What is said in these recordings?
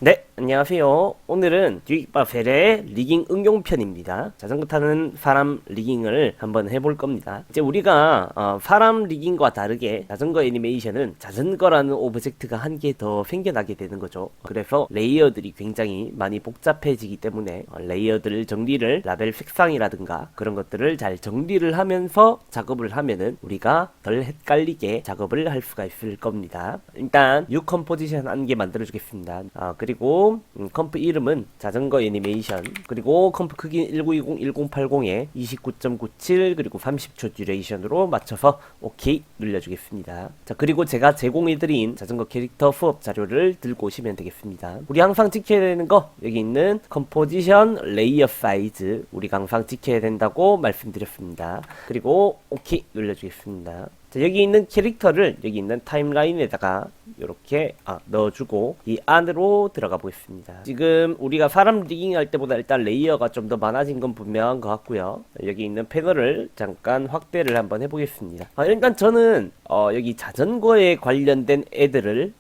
네, 안녕하세요. 오늘은 듀익바펠의 리깅 응용편입니다. 자전거 타는 사람 리깅을 한번 해볼 겁니다. 이제 우리가 사람 리깅과 다르게 자전거 애니메이션은 자전거라는 오브젝트가 한 개 더 생겨나게 되는 거죠. 그래서 레이어들이 굉장히 많이 복잡해지기 때문에 레이어들 정리를 라벨 색상이라든가 그런 것들을 잘 정리를 하면서 작업을 하면은 우리가 덜 헷갈리게 작업을 할 수가 있을 겁니다. 일단 뉴 컴포지션 한 개 만들어 주겠습니다. 그리고 컴프 이름은 자전거 애니메이션, 그리고 컴프 크기 1920-1080에 29.97 그리고 30초 듀레이션으로 맞춰서 OK 눌러주겠습니다. 자, 그리고 제가 제공해드린 자전거 캐릭터 수업 자료를 들고 오시면 되겠습니다. 우리 항상 지켜야 되는 거 여기 있는 컴포지션 레이어 사이즈 우리가 항상 지켜야 된다고 말씀드렸습니다. 그리고 OK 눌러주겠습니다. 자, 여기 있는 캐릭터를 여기 있는 타임라인에다가 이렇게 넣어주고 이 안으로 들어가 보겠습니다. 지금 우리가 사람 리깅 할 때보다 일단 레이어가 좀 더 많아진 건 분명한 것 같고요. 여기 있는 패널을 잠깐 확대를 한번 해보겠습니다. 일단 저는 여기 자전거에 관련된 애들을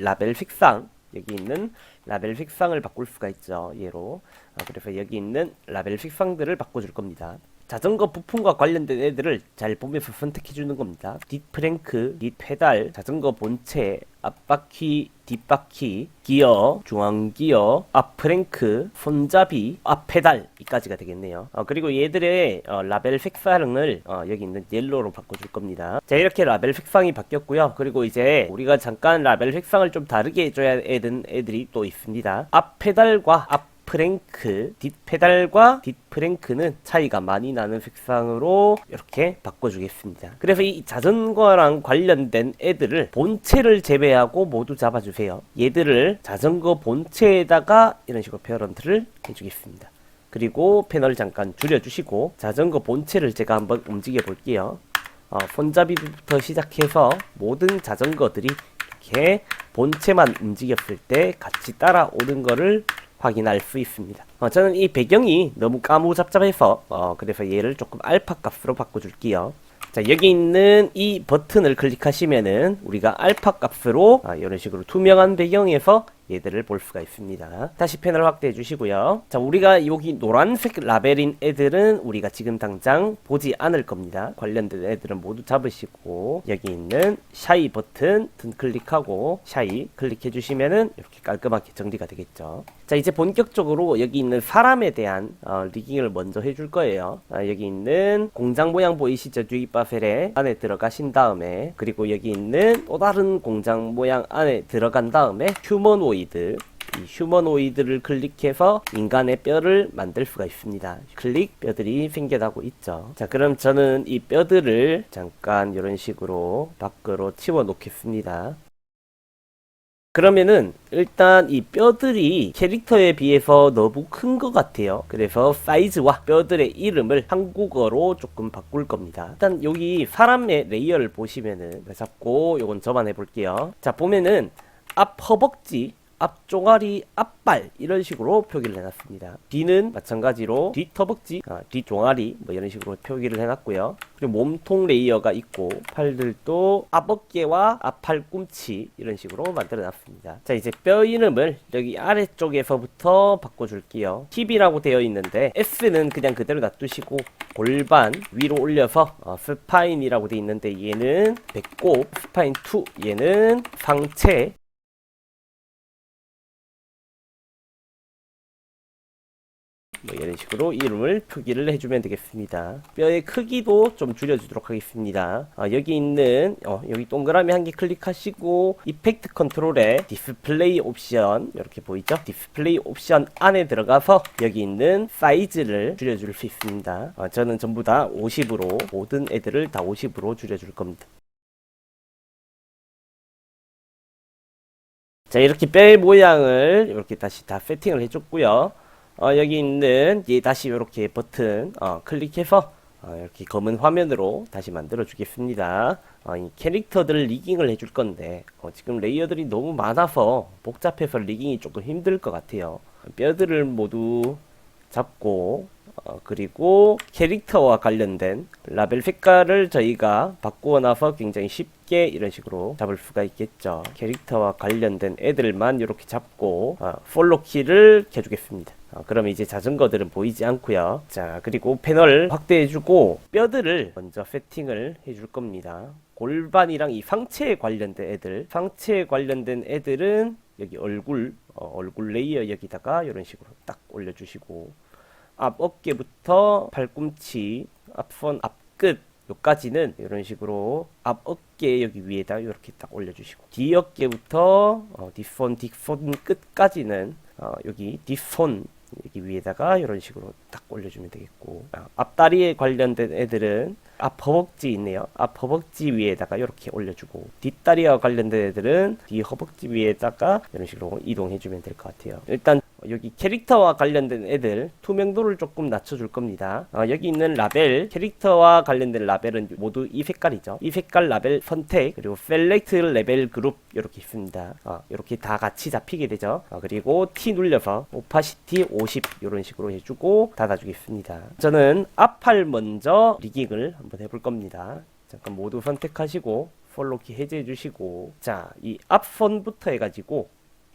라벨 색상 여기 있는 라벨 색상을 바꿀 수가 있죠. 얘로. 그래서 여기 있는 라벨 색상들을 바꿔줄 겁니다. 자전거 부품과 관련된 애들을 잘 보면서 선택해 주는 겁니다. 뒷프랭크, 뒷페달, 자전거 본체, 앞바퀴, 뒷바퀴, 기어, 중앙기어, 앞프랭크, 손잡이, 앞페달 이까지가 되겠네요. 그리고 얘들의 라벨 색상을 여기 있는 옐로우로 바꿔줄 겁니다. 자, 이렇게 라벨 색상이 바뀌었고요. 그리고 이제 우리가 잠깐 라벨 색상을 좀 다르게 해줘야 되는 애들이 또 있습니다. 앞페달과 프랭크, 뒷페달과 뒷프랭크는 차이가 많이 나는 색상으로 이렇게 바꿔주겠습니다. 그래서 이 자전거랑 관련된 애들을 본체를 제외하고 모두 잡아주세요. 얘들을 자전거 본체에다가 이런 식으로 페어런트를 해주겠습니다. 그리고 패널 잠깐 줄여주시고 자전거 본체를 제가 한번 움직여 볼게요. 손잡이부터 시작해서 모든 자전거들이 이렇게 본체만 움직였을 때 같이 따라오는 거를 확인할 수 있습니다. 저는 이 배경이 너무 까무잡잡해서 그래서 얘를 조금 알파 값으로 바꿔줄게요. 자, 여기 있는 이 버튼을 클릭하시면은 우리가 알파 값으로 이런 식으로 투명한 배경에서 얘들을 볼 수가 있습니다. 다시 패널 확대해 주시고요. 자, 우리가 여기 노란색 라벨인 애들은 우리가 지금 당장 보지 않을 겁니다. 관련된 애들은 모두 잡으시고 여기 있는 샤이 버튼 등 클릭하고 샤이 클릭해 주시면은 이렇게 깔끔하게 정리가 되겠죠. 자, 이제 본격적으로 여기 있는 사람에 대한 리깅을 먼저 해줄 거예요. 여기 있는 공장 모양 보이시죠? 듀이바펠에 안에 들어가신 다음에 그리고 여기 있는 또 다른 공장 모양 안에 들어간 다음에 휴머노이드 이 휴머노이드를 클릭해서 인간의 뼈를 만들 수가 있습니다. 클릭 뼈들이 생겨나고 있죠. 자, 그럼 저는 이 뼈들을 잠깐 이런 식으로 밖으로 치워 놓겠습니다. 그러면은 일단 이 뼈들이 캐릭터에 비해서 너무 큰 것 같아요. 그래서 사이즈와 뼈들의 이름을 한국어로 조금 바꿀 겁니다. 일단 여기 사람의 레이어를 보시면은 잡고 요건 저만 해볼게요. 자, 보면은 앞 허벅지, 앞 종아리, 앞발 이런 식으로 표기를 해놨습니다. 뒤는 마찬가지로 뒷허벅지, 뒷종아리 뭐 이런 식으로 표기를 해놨고요. 그리고 몸통 레이어가 있고 팔들도 앞어깨와 앞팔꿈치 이런 식으로 만들어놨습니다. 자, 이제 뼈 이름을 여기 아래쪽에서부터 바꿔줄게요. 힙이라고 되어 있는데 S는 그냥 그대로 놔두시고 골반 위로 올려서 스파인이라고 되어 있는데 얘는 배꼽, 스파인 2 얘는 상체, 뭐 이런 식으로 이름을 표기를 해주면 되겠습니다. 뼈의 크기도 좀 줄여주도록 하겠습니다. 여기 있는 여기 동그라미 한 개 클릭하시고 이펙트 컨트롤에 디스플레이 옵션 이렇게 보이죠? 디스플레이 옵션 안에 들어가서 여기 있는 사이즈를 줄여줄 수 있습니다. 저는 전부 다 50으로 모든 애들을 다 50으로 줄여줄 겁니다. 자, 이렇게 뼈의 모양을 이렇게 다시 다 세팅을 해줬고요. 여기 있는 다시 이렇게 버튼 클릭해서 이렇게 검은 화면으로 다시 만들어 주겠습니다. 이 캐릭터들 리깅을 해줄 건데 지금 레이어들이 너무 많아서 복잡해서 리깅이 조금 힘들 것 같아요. 뼈들을 모두 잡고 그리고 캐릭터와 관련된 라벨 색깔을 저희가 바꾸어 나서 굉장히 쉽게 이런 식으로 잡을 수가 있겠죠. 캐릭터와 관련된 애들만 이렇게 잡고 폴로 키를 켜주겠습니다. 그러면 이제 자전거들은 보이지 않고요. 자, 그리고 패널 확대해주고 뼈들을 먼저 세팅을 해줄 겁니다. 골반이랑 이 상체에 관련된 애들, 상체에 관련된 애들은 여기 얼굴 레이어 여기다가 이런 식으로 딱 올려주시고, 앞 어깨부터 팔꿈치, 앞선, 앞끝 요까지는 이런 식으로 앞 어깨 여기 위에다 이렇게 딱 올려주시고, 뒤 어깨부터 뒷손 끝까지는 여기 뒷손 여기 위에다가 이런 식으로 딱 올려주면 되겠고, 앞다리에 관련된 애들은 앞 허벅지 있네요. 앞 허벅지 위에다가 이렇게 올려주고, 뒷다리와 관련된 애들은 뒤 허벅지 위에다가 이런 식으로 이동해주면 될 것 같아요. 일단 여기 캐릭터와 관련된 애들 투명도를 조금 낮춰줄 겁니다. 여기 있는 라벨, 캐릭터와 관련된 라벨은 모두 이 색깔이죠. 이 색깔 라벨 선택, 그리고 셀렉트 레벨 그룹 이렇게 있습니다. 이렇게 다 같이 잡히게 되죠. 그리고 T 눌려서 오파시티 50 이런 식으로 해주고 닫아주겠습니다. 저는 앞팔 먼저 리깅을 한번 해볼 겁니다. 잠깐 모두 선택하시고 폴로키 해제해 주시고, 자, 이 앞선부터 해가지고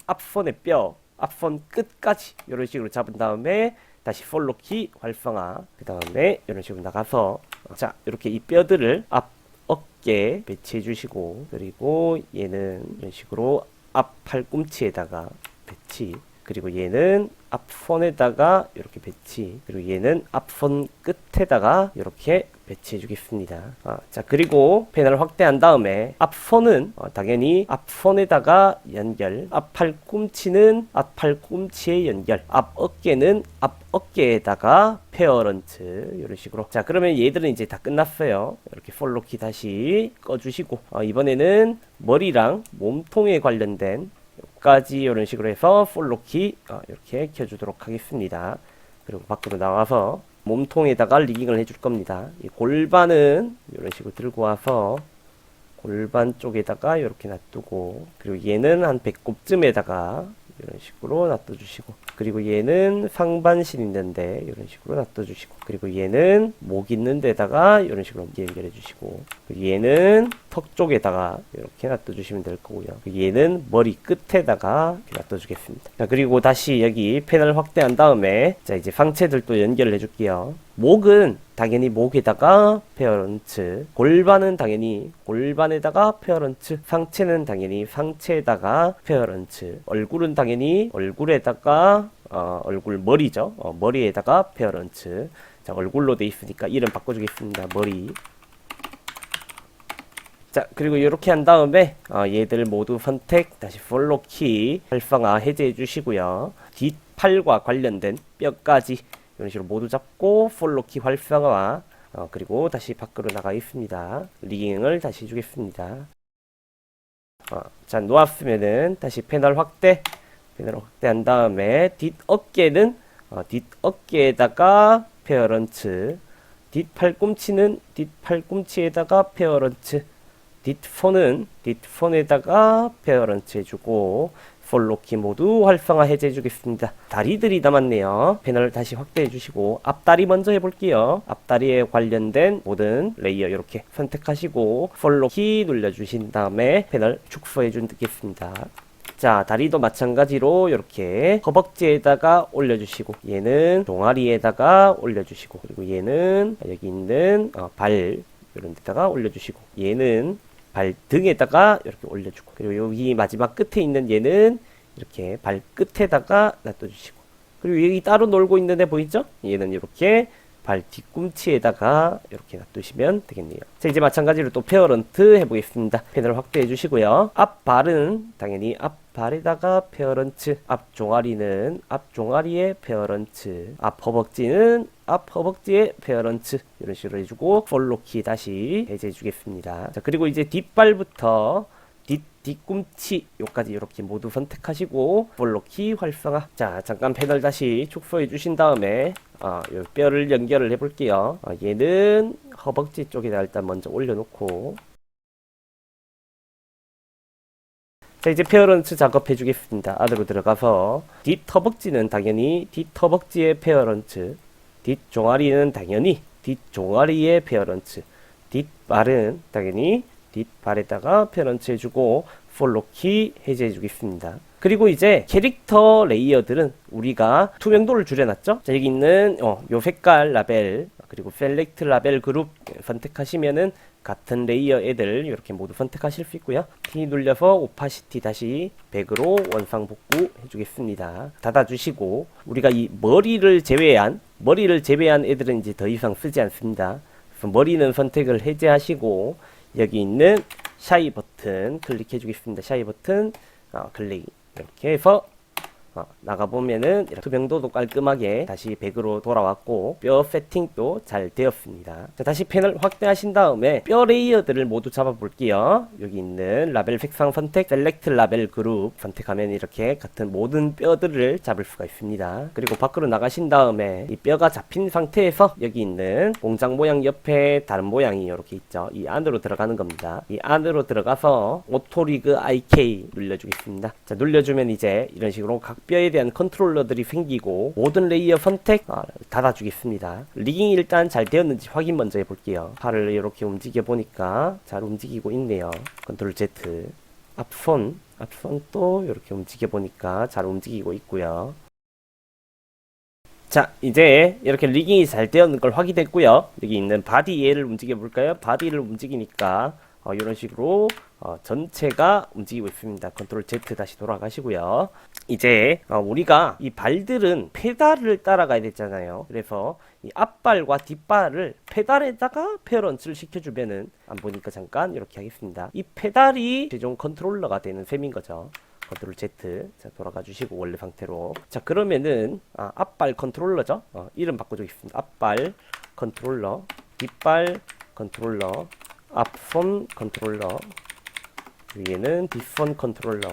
앞선의 뼈, 앞선 끝까지 이런 식으로 잡은 다음에 다시 폴로키 활성화, 그 다음에 이런 식으로 나가서, 자, 이렇게 이 뼈들을 앞 어깨 배치해 주시고, 그리고 얘는 이런 식으로 앞 팔꿈치에다가 배치, 그리고 얘는 앞선에다가 이렇게 배치, 그리고 얘는 앞선 끝에다가 이렇게 배치해 주겠습니다. 자, 그리고 패널을 확대한 다음에 앞선은 당연히 앞선에다가 연결, 앞 팔꿈치는 앞 팔꿈치에 연결, 앞 어깨는 앞 어깨에다가 페어런트 이런 식으로. 자, 그러면 얘들은 이제 다 끝났어요. 이렇게 폴로키 다시 꺼주시고, 이번에는 머리랑 몸통에 관련된 까지 이런 식으로 해서 폴로키 이렇게 켜주도록 하겠습니다. 그리고 밖으로 나와서 몸통에다가 리깅을 해줄 겁니다. 이 골반은 이런 식으로 들고 와서 골반 쪽에다가 이렇게 놔두고, 그리고 얘는 한 배꼽쯤에다가 이런 식으로 놔둬주시고, 그리고 얘는 상반신 있는데 이런 식으로 놔둬주시고, 그리고 얘는 목 있는 데다가 이런 식으로 연결해 주시고, 그리고 얘는 턱 쪽에다가 이렇게 놔둬주시면 될 거고요. 얘는 머리 끝에다가 이렇게 놔둬주겠습니다. 자, 그리고 다시 여기 패널 확대한 다음에, 자, 이제 상체들도 연결을 해줄게요. 목은 당연히 목에다가 페어런츠, 골반은 당연히 골반에다가 페어런츠, 상체는 당연히 상체에다가 페어런츠, 얼굴은 당연히 얼굴에다가 얼굴 머리죠. 머리에다가 페어런츠. 자, 얼굴로 돼 있으니까 이름 바꿔주겠습니다. 머리. 자, 그리고 이렇게 한 다음에 얘들 모두 선택, 다시 폴로 키 활성화 해제해 주시고요. 뒷팔과 관련된 뼈까지 이런 식으로 모두 잡고 폴로 키 활성화, 그리고 다시 밖으로 나가 있습니다. 리깅을 다시 해주겠습니다. 자, 놓았으면은 다시 패널 확대한 다음에 뒷어깨는 뒷어깨에다가 페어런츠, 뒷팔꿈치는 뒷팔꿈치에다가 페어런츠, 뒷손은 뒷손에다가 페어런츠 해주고 폴로키 모두 활성화 해제해 주겠습니다. 다리들이 남았네요. 패널 다시 확대해 주시고 앞다리 먼저 해볼게요. 앞다리에 관련된 모든 레이어 이렇게 선택하시고 폴로키 눌러주신 다음에 패널 축소해 주겠습니다. 자, 다리도 마찬가지로 이렇게 허벅지에다가 올려주시고, 얘는 종아리에다가 올려주시고, 그리고 얘는 여기 있는 발 이런 데다가 올려주시고, 얘는 발등에다가 이렇게 올려주고, 그리고 여기 마지막 끝에 있는 얘는 이렇게 발 끝에다가 놔둬주시고, 그리고 여기 따로 놀고 있는 애 보이죠? 얘는 이렇게 발 뒤꿈치에다가 이렇게 놔두시면 되겠네요. 자, 이제 마찬가지로 또 페어런트 해보겠습니다. 패널 확대해 주시고요. 앞발은 당연히 앞발에다가 페어런트, 앞 종아리는 앞 종아리에 페어런트, 앞 허벅지는 앞 허벅지에 페어런트 이런 식으로 해주고 폴로키 다시 해제해 주겠습니다. 자, 그리고 이제 뒷발부터 뒤꿈치 요까지 이렇게 모두 선택하시고 폴로키 활성화. 자, 잠깐 패널 다시 축소해 주신 다음에 요 뼈를 연결을 해 볼게요. 얘는 허벅지 쪽에다 일단 먼저 올려놓고, 자, 이제 페어런츠 작업해 주겠습니다. 안으로 들어가서 뒷 허벅지는 당연히 뒷 허벅지의 페어런츠, 뒷종아리는 당연히 뒷종아리의 페어런츠, 뒷발은 당연히 뒷발에다가 페어런츠 해주고 폴로키 해제해 주겠습니다. 그리고 이제 캐릭터 레이어들은 우리가 투명도를 줄여놨죠. 자, 여기 있는 요 색깔 라벨 그리고 셀렉트 라벨 그룹 선택하시면은 같은 레이어 애들 이렇게 모두 선택하실 수 있고요. T 눌려서 오파시티 다시 100으로 원상 복구 해주겠습니다. 닫아주시고 우리가 이 머리를 제외한 애들은 이제 더 이상 쓰지 않습니다. 그래서 머리는 선택을 해제하시고 여기 있는 샤이 버튼 클릭해 주겠습니다. 샤이 버튼 클릭 이렇게 해서 나가보면은 투명도도 깔끔하게 다시 100으로 돌아왔고 뼈 세팅도 잘 되었습니다. 자, 다시 패널 확대하신 다음에 뼈 레이어들을 모두 잡아볼게요. 여기 있는 라벨 색상 선택 셀렉트 라벨 그룹 선택하면 이렇게 같은 모든 뼈들을 잡을 수가 있습니다. 그리고 밖으로 나가신 다음에 이 뼈가 잡힌 상태에서 여기 있는 공장 모양 옆에 다른 모양이 이렇게 있죠. 이 안으로 들어가는 겁니다. 이 안으로 들어가서 오토리그 IK 눌러주겠습니다. 자, 눌러주면 이제 이런 식으로 각 뼈에 대한 컨트롤러들이 생기고 모든 레이어 선택 닫아주겠습니다. 리깅이 일단 잘 되었는지 확인 먼저 해볼게요. 팔을 이렇게 움직여 보니까 잘 움직이고 있네요. 컨트롤 Z 앞손도 이렇게 움직여 보니까 잘 움직이고 있고요. 자, 이제 이렇게 리깅이 잘 되었는 걸 확인했고요. 여기 있는 바디 얘를 움직여 볼까요? 바디를 움직이니까 이런 식으로 전체가 움직이고 있습니다. 컨트롤 Z 다시 돌아가시고요. 이제 우리가 이 발들은 페달을 따라가야 되잖아요. 그래서 이 앞발과 뒷발을 페달에다가 페어런츠를 시켜주면은 안 보니까 잠깐 이렇게 하겠습니다. 이 페달이 최종 컨트롤러가 되는 셈인 거죠. 컨트롤 Z 자 돌아가 주시고 원래 상태로 자 그러면은 앞발 컨트롤러죠. 이름 바꿔주겠습니다. 앞발 컨트롤러 뒷발 컨트롤러 앞손 컨트롤러 위에는 뒷손 컨트롤러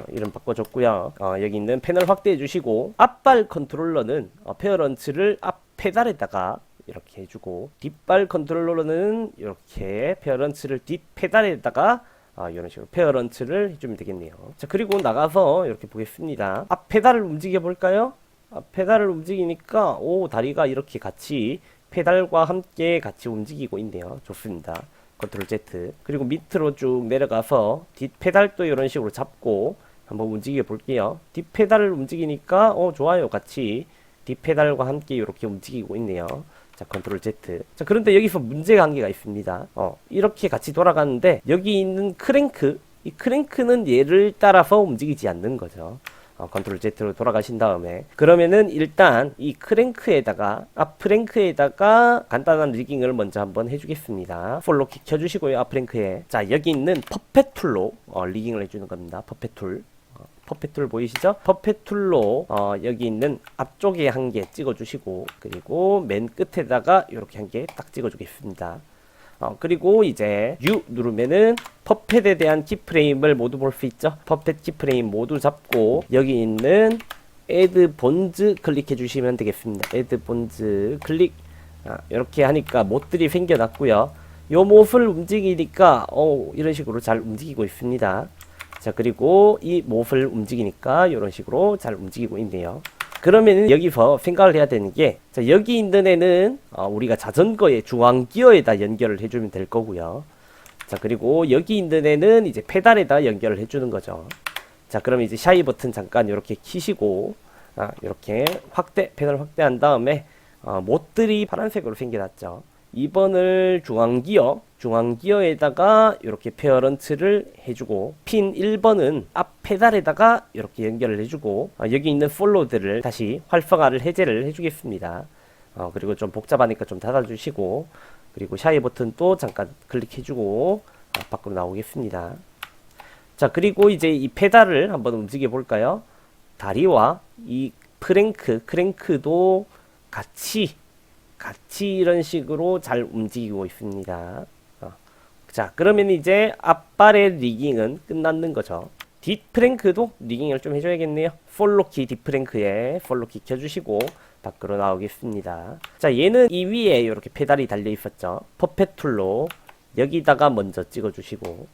이름 바꿔줬고요. 여기 있는 패널 확대해 주시고 앞발 컨트롤러는 페어런츠를 앞 페달에다가 이렇게 해주고 뒷발 컨트롤러는 이렇게 페어런츠를 뒷 페달에다가 이런 식으로 페어런츠를 해주면 되겠네요. 자 그리고 나가서 이렇게 보겠습니다. 앞 페달을 움직여 볼까요? 앞 페달을 움직이니까 다리가 이렇게 같이 페달과 함께 같이 움직이고 있네요. 좋습니다. 컨트롤 Z 그리고 밑으로 쭉 내려가서 뒷 페달도 이런 식으로 잡고 한번 움직여 볼게요. 뒷 페달을 움직이니까 좋아요. 같이 뒷 페달과 함께 이렇게 움직이고 있네요. 자 컨트롤 Z 자 그런데 여기서 문제가 한 개가 있습니다. 이렇게 같이 돌아가는데 여기 있는 크랭크 이 크랭크는 얘를 따라서 움직이지 않는 거죠. 컨트롤 Z로 돌아가신 다음에 그러면은 일단 이 크랭크에다가 앞 크랭크에다가 간단한 리깅을 먼저 한번 해주겠습니다. 폴로킥 켜주시고요. 앞 크랭크에 자 여기 있는 퍼펫 툴로 리깅을 해주는 겁니다. 퍼펫 툴 퍼펫 툴 보이시죠? 퍼펫 툴로 여기 있는 앞쪽에 한 개 찍어주시고 그리고 맨 끝에다가 이렇게 한 개 딱 찍어주겠습니다. 그리고 이제 U 누르면은 퍼펫에 대한 키프레임을 모두 볼 수 있죠. 퍼펫 키프레임 모두 잡고 여기 있는 Add Bonds 클릭해 주시면 되겠습니다. Add Bonds 클릭 이렇게 하니까 못들이 생겨났고요. 요 못을 움직이니까 이런 식으로 잘 움직이고 있습니다. 자 그리고 이 못을 움직이니까 이런 식으로 잘 움직이고 있네요. 그러면 여기서 생각을 해야 되는 게 자, 여기 있는 애는 우리가 자전거의 중앙 기어에다 연결을 해주면 될 거고요. 자 그리고 여기 있는 애는 이제 페달에다 연결을 해주는 거죠. 자 그럼 이제 샤이 버튼 잠깐 이렇게 키시고 이렇게 페달 확대한 다음에 못들이 파란색으로 생겨났죠. 2번을 중앙기어에다가 이렇게 페어런츠를 해주고 핀 1번은 앞 페달에다가 이렇게 연결을 해주고 여기 있는 폴로드를 다시 활성화를 해제를 해주겠습니다. 그리고 좀 복잡하니까 좀 닫아주시고 그리고 샤이 버튼 또 잠깐 클릭해주고 밖으로 나오겠습니다. 자 그리고 이제 이 페달을 한번 움직여 볼까요? 다리와 이 크랭크도 같이 이런 식으로 잘 움직이고 있습니다. 자 그러면 이제 앞발의 리깅은 끝났는 거죠. 뒷 프랭크도 리깅을 좀 해줘야겠네요. 폴로키 뒷 프랭크에 폴로키 켜주시고 밖으로 나오겠습니다. 자 얘는 이 위에 이렇게 페달이 달려 있었죠. 퍼펫 툴로 여기다가 먼저 찍어주시고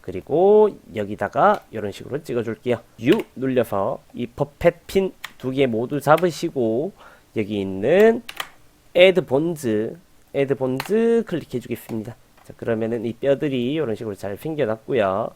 그리고 여기다가 이런 식으로 찍어줄게요. U 눌려서 이 퍼펫 핀 두 개 모두 잡으시고 여기 있는 Add Bonds 클릭해 주겠습니다. 자, 그러면은 이 뼈들이 이런 식으로 잘 생겨났고요.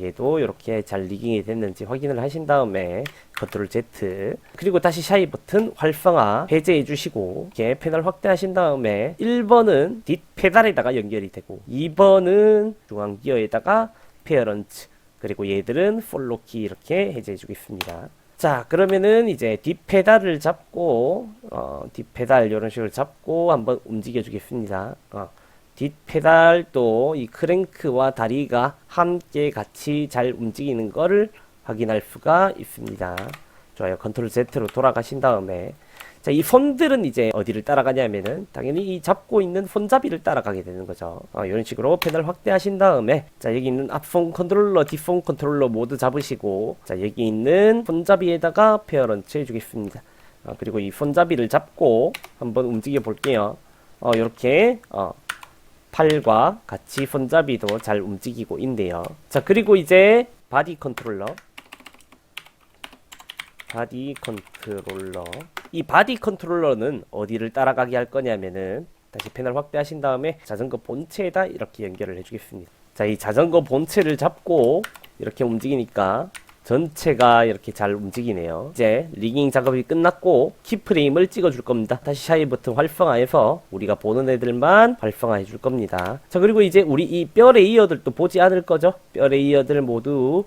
얘도 이렇게 잘 리깅이 됐는지 확인을 하신 다음에 컨트롤 Z, 그리고 다시 샤이 버튼 활성화 해제해 주시고 이렇게 패널 확대하신 다음에 1번은 뒷 페달에다가 연결이 되고 2번은 중앙 기어에다가 페어런츠, 그리고 얘들은 폴로키 이렇게 해제해 주겠습니다. 자, 그러면은 이제 뒷 페달을 잡고 뒷 페달 이런 식으로 잡고 한번 움직여 주겠습니다. 뒷 페달도 이 크랭크와 다리가 함께 같이 잘 움직이는 거를 확인할 수가 있습니다. 좋아요. 컨트롤 Z로 돌아가신 다음에 자, 이 손들은 이제 어디를 따라가냐면은 당연히 이 잡고 있는 손잡이를 따라가게 되는 거죠. 이런 식으로 패널 확대하신 다음에 자, 여기 있는 앞손 컨트롤러, 뒷손 컨트롤러 모두 잡으시고 자, 여기 있는 손잡이에다가 페어런치 해주겠습니다. 그리고 이 손잡이를 잡고 한번 움직여 볼게요. 이렇게 팔과 같이 손잡이도 잘 움직이고 있네요. 자, 그리고 이제 바디 컨트롤러. 이 바디 컨트롤러는 어디를 따라가게 할 거냐면은 다시 패널 확대하신 다음에 자전거 본체에다 이렇게 연결을 해주겠습니다. 자, 이 자전거 본체를 잡고 이렇게 움직이니까 전체가 이렇게 잘 움직이네요. 이제 리깅 작업이 끝났고 키프레임을 찍어줄 겁니다. 다시 샤이 버튼 활성화해서 우리가 보는 애들만 활성화해 줄 겁니다. 자, 그리고 이제 우리 이 뼈 레이어들도 보지 않을 거죠. 뼈 레이어들 모두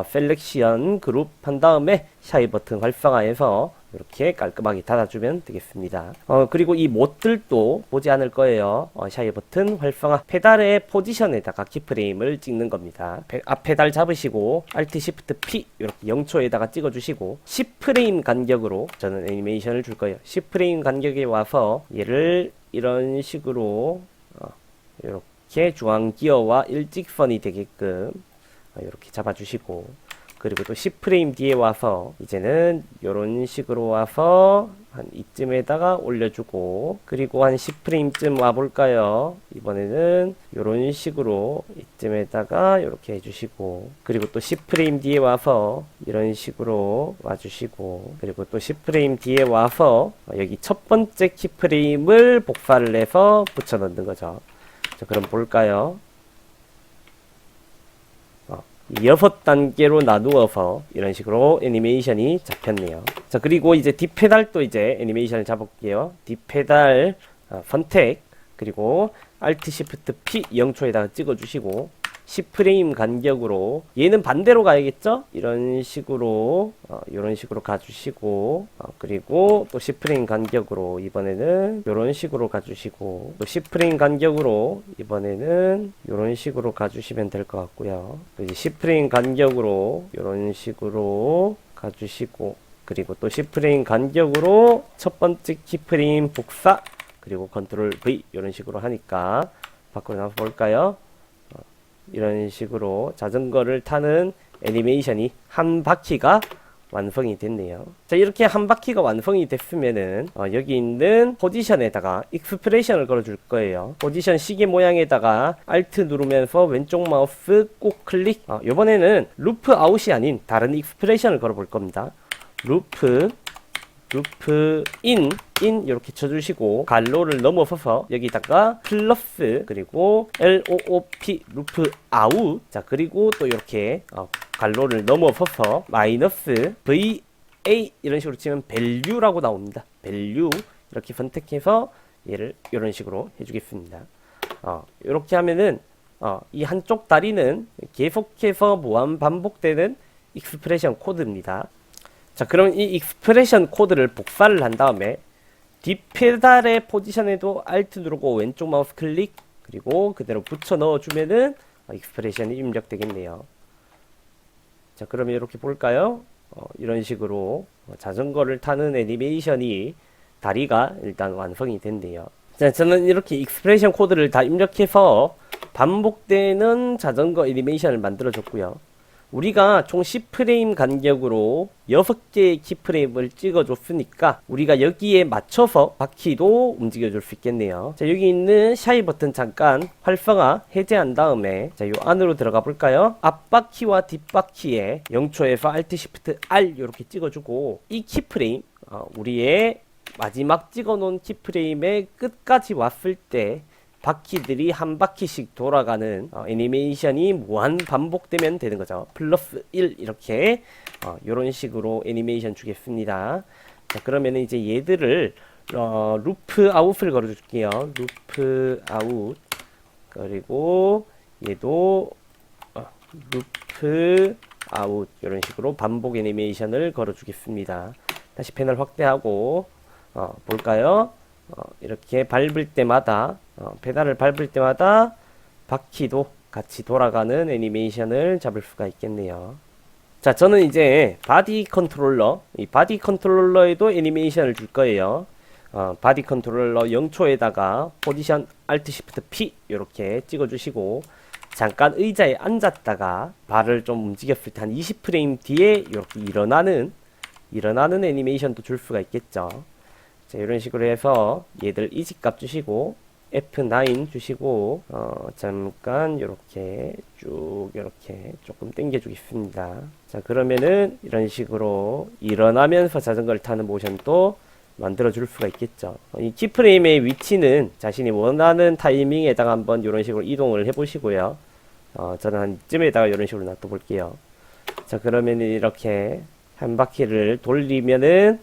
셀렉션 그룹 한 다음에 샤이 버튼 활성화해서 이렇게 깔끔하게 닫아주면 되겠습니다. 그리고 이 못들도 보지 않을 거예요. 샤이 버튼 활성화, 페달의 포지션에다가 키프레임을 찍는 겁니다. 앞 페달 잡으시고 Alt Shift P 이렇게 0초에다가 찍어주시고 10프레임 간격으로 저는 애니메이션을 줄 거예요. 10프레임 간격에 와서 얘를 이런 식으로 이렇게 중앙 기어와 일직선이 되게끔 이렇게 잡아주시고, 그리고 또 10프레임 뒤에 와서 이제는 이런 식으로 와서 한 이쯤에다가 올려주고, 그리고 한 10프레임쯤 와볼까요? 이번에는 이런 식으로 이쯤에다가 이렇게 해주시고, 그리고 또 10프레임 뒤에 와서 이런 식으로 와주시고, 그리고 또 10프레임 뒤에 와서 여기 첫 번째 키프레임을 복사를 해서 붙여 넣는 거죠. 자, 그럼 볼까요? 6단계로 나누어서 이런 식으로 애니메이션이 잡혔네요. 자, 그리고 이제 뒷페달도 이제 애니메이션을 잡을게요. 뒷페달 선택, 그리고 Alt Shift P 0초에다가 찍어주시고 10프레임 간격으로, 얘는 반대로 가야겠죠? 이런 식으로 가주시고, 그리고 또 10프레임 간격으로 이번에는 이런 식으로 가주시고, 또 10프레임 간격으로 이번에는 이런 식으로 가주시면 될 것 같고요. 또 이제 10프레임 간격으로 이런 식으로 가주시고, 그리고 또 10프레임 간격으로 첫 번째 키프레임 복사, 그리고 컨트롤 V 이런 식으로 하니까 밖으로 나와 볼까요? 이런 식으로 자전거를 타는 애니메이션이 한 바퀴가 완성이 됐네요. 자, 이렇게 한 바퀴가 완성이 됐으면은 여기 있는 포지션에다가 익스프레션을 걸어줄 거예요. 포지션 시계 모양에다가 Alt 누르면서 왼쪽 마우스 꼭 클릭. 이번에는 루프 아웃이 아닌 다른 익스프레션을 걸어볼 겁니다. 루프 인 이렇게 쳐주시고, 갈로를 넘어서서 여기다가 플러스, 그리고 LOOP 루프 아웃. 자, 그리고 또 이렇게 갈로를 넘어서서 마이너스 VA 이런 식으로 치면 value라고 나옵니다. value 이렇게 선택해서 얘를 이런 식으로 해주겠습니다. 이렇게 하면은 이 한쪽 다리는 계속해서 무한 반복되는 익스프레션 코드입니다. 자, 그럼 이 익스프레션 코드를 복사를 한 다음에 뒷페달의 포지션에도 Alt 누르고 왼쪽 마우스 클릭, 그리고 그대로 붙여 넣어주면은 익스프레션이 입력되겠네요. 자, 그러면 이렇게 볼까요? 이런 식으로 자전거를 타는 애니메이션이 다리가 일단 완성이 됐네요. 자, 저는 이렇게 익스프레션 코드를 다 입력해서 반복되는 자전거 애니메이션을 만들어 줬고요. 우리가 총 10프레임 간격으로 6개의 키프레임을 찍어줬으니까 우리가 여기에 맞춰서 바퀴도 움직여줄 수 있겠네요. 자, 여기 있는 샤이 버튼 잠깐 활성화 해제한 다음에 자, 요 안으로 들어가 볼까요? 앞바퀴와 뒷바퀴에 0초에서 Alt Shift R 이렇게 찍어주고, 이 키프레임 우리의 마지막 찍어놓은 키프레임의 끝까지 왔을 때 바퀴들이 한 바퀴씩 돌아가는 애니메이션이 무한 반복되면 되는 거죠. 플러스 1 이렇게 이런 식으로 애니메이션 주겠습니다. 자, 그러면 이제 얘들을 루프 아웃을 걸어줄게요. 루프 아웃, 그리고 얘도 루프 아웃, 이런 식으로 반복 애니메이션을 걸어주겠습니다. 다시 패널 확대하고 볼까요? 이렇게 밟을 때마다 페달을 밟을 때마다 바퀴도 같이 돌아가는 애니메이션을 잡을 수가 있겠네요. 자, 저는 이제 바디 컨트롤러, 이 바디 컨트롤러에도 애니메이션을 줄 거예요. 바디 컨트롤러 0초에다가 포지션 Alt Shift P 이렇게 찍어주시고, 잠깐 의자에 앉았다가 발을 좀 움직였을 때 한 20프레임 뒤에 이렇게 일어나는 애니메이션도 줄 수가 있겠죠. 자, 이런 식으로 해서 얘들 이직값 주시고 F9 주시고 잠깐 요렇게 쭉 이렇게 조금 당겨 주겠습니다. 자, 그러면은 이런 식으로 일어나면서 자전거를 타는 모션도 만들어 줄 수가 있겠죠. 이 키프레임의 위치는 자신이 원하는 타이밍에다가 한번 이런 식으로 이동을 해 보시고요. 저는 한 이쯤에다가 이런 식으로 놔둬 볼게요. 자, 그러면 이렇게 한 바퀴를 돌리면은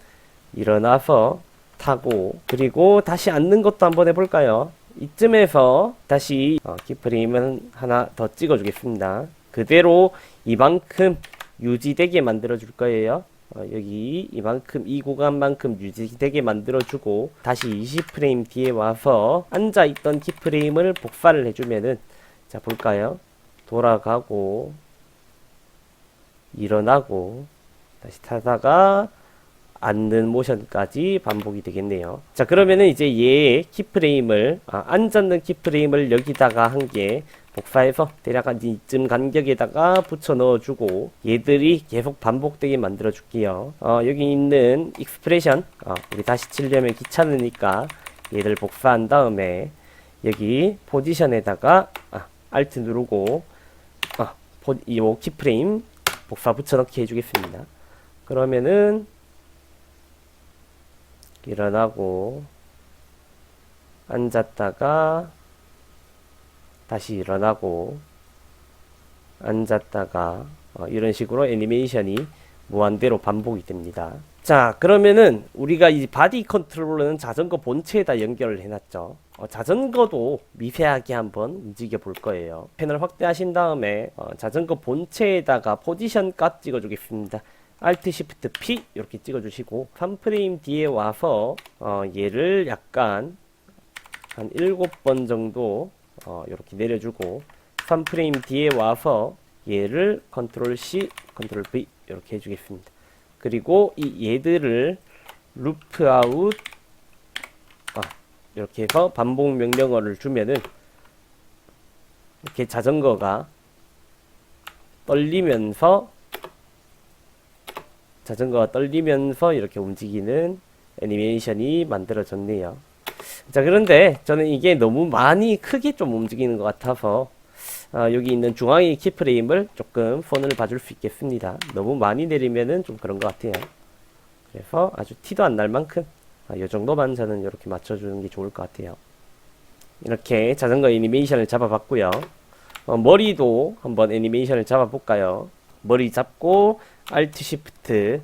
일어나서 타고, 그리고 다시 앉는 것도 한번 해볼까요? 이쯤에서 다시 키프레임은 하나 더 찍어 주겠습니다. 그대로 이만큼 유지되게 만들어 줄 거예요. 여기 이만큼, 이 구간만큼 유지되게 만들어 주고, 다시 20프레임 뒤에 와서 앉아있던 키프레임을 복사를 해주면은, 자, 볼까요? 돌아가고 일어나고 다시 타다가 앉는 모션까지 반복이 되겠네요. 자, 그러면은 이제 얘의 키프레임을 앉았는 키프레임을 여기다가 한 개 복사해서 대략 한 이쯤 간격에다가 붙여 넣어주고, 얘들이 계속 반복되게 만들어 줄게요. 여기 있는 익스프레션 우리 다시 치려면 귀찮으니까 얘를 복사한 다음에 여기 포지션에다가 Alt 누르고 이 키프레임 복사 붙여넣기 해주겠습니다. 그러면은 일어나고 앉았다가 다시 일어나고 앉았다가 이런 식으로 애니메이션이 무한대로 반복이 됩니다. 자, 그러면은 우리가 이 바디 컨트롤러는 자전거 본체에다 연결을 해놨죠. 자전거도 미세하게 한번 움직여 볼 거예요. 패널 확대하신 다음에 자전거 본체에다가 포지션 값 찍어 주겠습니다. Alt Shift P 이렇게 찍어 주시고 3프레임 뒤에 와서 얘를 약간 한 7번 정도 이렇게 내려주고, 3프레임 뒤에 와서 얘를 컨트롤 C, 컨트롤 V 이렇게 해주겠습니다. 그리고 이 얘들을 루프 아웃 이렇게 해서 반복 명령어를 주면은 이렇게 자전거가 떨리면서 이렇게 움직이는 애니메이션이 만들어졌네요. 자, 그런데 저는 이게 너무 많이 크게 좀 움직이는 것 같아서 여기 있는 중앙의 키프레임을 조금 손을 봐줄 수 있겠습니다. 너무 많이 내리면은 좀 그런 것 같아요. 그래서 아주 티도 안 날 만큼 이 정도만 저는 이렇게 맞춰주는 게 좋을 것 같아요. 이렇게 자전거 애니메이션을 잡아봤고요. 머리도 한번 애니메이션을 잡아볼까요? 머리 잡고 Alt Shift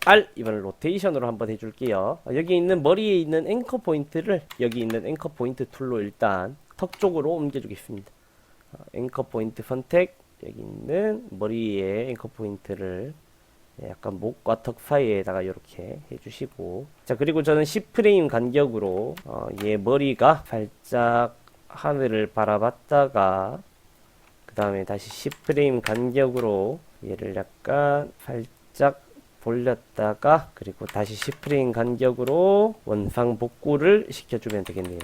R, 이번엔 로테이션으로 한번 해줄게요. 여기 있는 머리에 있는 앵커 포인트를 여기 있는 앵커 포인트 툴로 일단 턱 쪽으로 옮겨주겠습니다. 앵커 포인트 선택, 여기 있는 머리에 앵커 포인트를 약간 목과 턱 사이에다가 이렇게 해주시고, 자, 그리고 저는 10프레임 간격으로 얘 머리가 살짝 하늘을 바라봤다가 그 다음에 다시 10프레임 간격으로 얘를 약간 살짝 돌렸다가 그리고 다시 10프레임 간격으로 원상 복구를 시켜주면 되겠네요.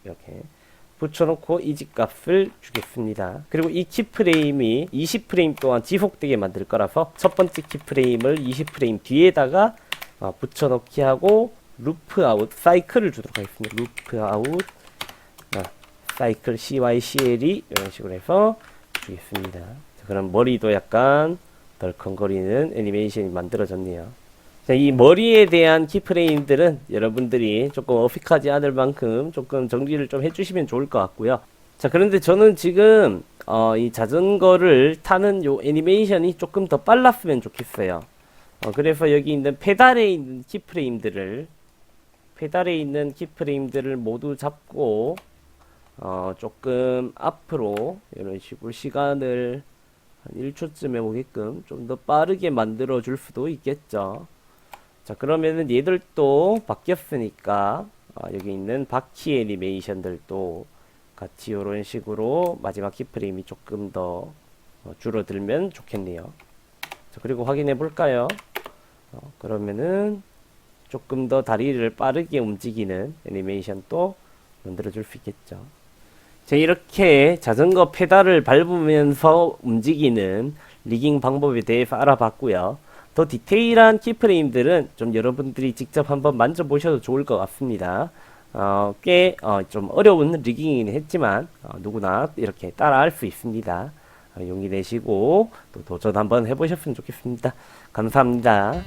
이렇게 붙여놓고 이직값을 주겠습니다. 그리고 이 키프레임이 20프레임 동안 지속되게 만들 거라서 첫 번째 키프레임을 20프레임 뒤에다가 붙여넣기 하고 루프 아웃 사이클을 주도록 하겠습니다. 루프 아웃 사이클 CYCL이 이런 식으로 해서 주겠습니다. 자, 그럼 머리도 약간 덜컹거리는 애니메이션이 만들어졌네요. 자, 이 머리에 대한 키프레임들은 여러분들이 조금 어색하지 않을 만큼 조금 정리를 좀 해주시면 좋을 것 같고요. 자, 그런데 저는 지금 이 자전거를 타는 요 애니메이션이 조금 더 빨랐으면 좋겠어요. 그래서 여기 있는 페달에 있는 키프레임들을 모두 잡고 조금 앞으로 이런 식으로 시간을 한 1초쯤 해보게끔 좀 더 빠르게 만들어 줄 수도 있겠죠. 자, 그러면은 얘들도 바뀌었으니까 여기 있는 바퀴 애니메이션들도 같이 이런 식으로 마지막 키프레임이 조금 더 줄어들면 좋겠네요. 자, 그리고 확인해 볼까요? 그러면은 조금 더 다리를 빠르게 움직이는 애니메이션도 만들어 줄 수 있겠죠. 자, 이렇게 자전거 페달을 밟으면서 움직이는 리깅 방법에 대해서 알아봤고요. 더 디테일한 키프레임들은 좀 여러분들이 직접 한번 만져보셔도 좋을 것 같습니다. 꽤 좀 어려운 리깅이긴 했지만 누구나 이렇게 따라할 수 있습니다. 용기 내시고 또 도전 한번 해보셨으면 좋겠습니다. 감사합니다.